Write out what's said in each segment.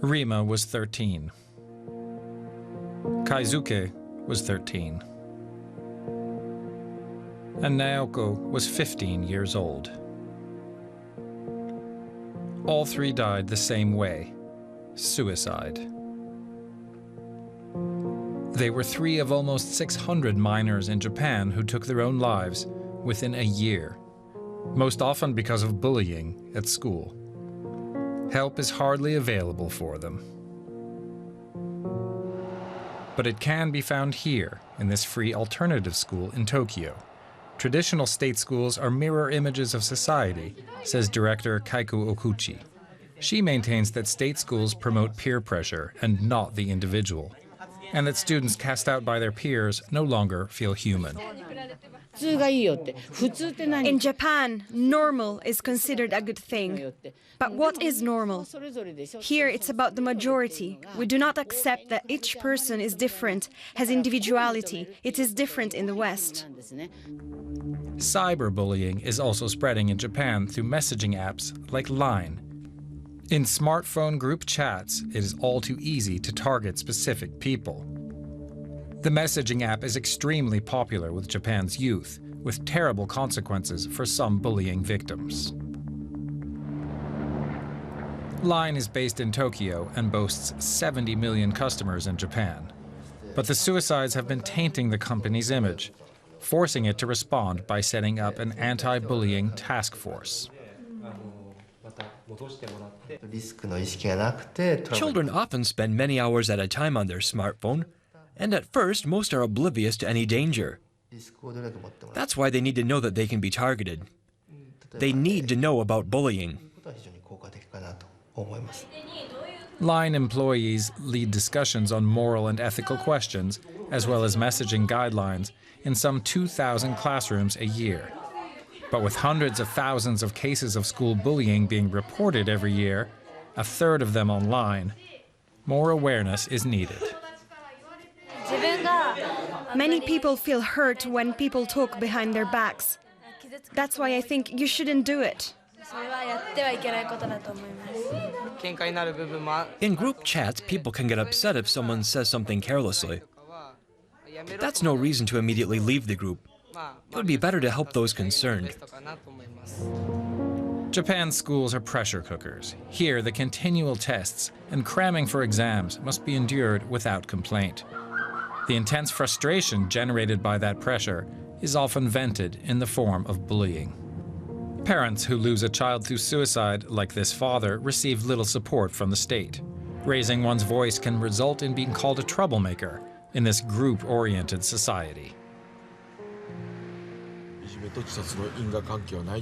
Rima was 13. Kaizuke was 13. And Naoko was 15 years old. All three died the same way: suicide. They were three of almost 600 minors in Japan who took their own lives within a year, most often because of bullying at school. Help is hardly available for them. But it can be found here, in this free alternative school in Tokyo. Traditional state schools are mirror images of society, says director Kaiku Okuchi. She maintains that state schools promote peer pressure and not the individual, and that students cast out by their peers no longer feel human. In Japan, normal is considered a good thing. But what is normal? Here it's about the majority. We do not accept that each person is different, has individuality. It is different in the West. Cyberbullying is also spreading in Japan through messaging apps like Line. In smartphone group chats, it is all too easy to target specific people. The messaging app is extremely popular with Japan's youth, with terrible consequences for some bullying victims. Line is based in Tokyo and boasts 70 million customers in Japan. But the suicides have been tainting the company's image, forcing it to respond by setting up an anti-bullying task force. Children often spend many hours at a time on their smartphone, and at first most are oblivious to any danger. That's why they need to know that they can be targeted. They need to know about bullying. Line employees lead discussions on moral and ethical questions, as well as messaging guidelines, in some 2,000 classrooms a year. But with hundreds of thousands of cases of school bullying being reported every year, a third of them online, more awareness is needed. Many people feel hurt when people talk behind their backs. That's why I think you shouldn't do it. In group chats, people can get upset if someone says something carelessly. That's no reason to immediately leave the group. It would be better to help those concerned. Japan's schools are pressure cookers. Here, the continual tests and cramming for exams must be endured without complaint. The intense frustration generated by that pressure is often vented in the form of bullying. Parents who lose a child through suicide, like this father, receive little support from the state. Raising one's voice can result in being called a troublemaker in this group-oriented society.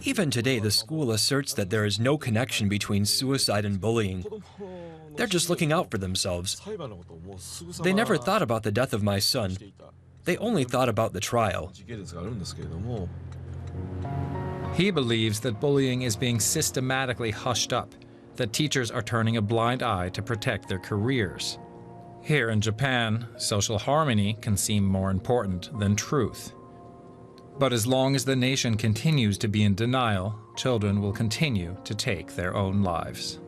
Even today, the school asserts that there is no connection between suicide and bullying. They're just looking out for themselves. They never thought about the death of my son. They only thought about the trial. He believes that bullying is being systematically hushed up, that teachers are turning a blind eye to protect their careers. Here in Japan, social harmony can seem more important than truth. But as long as the nation continues to be in denial, children will continue to take their own lives.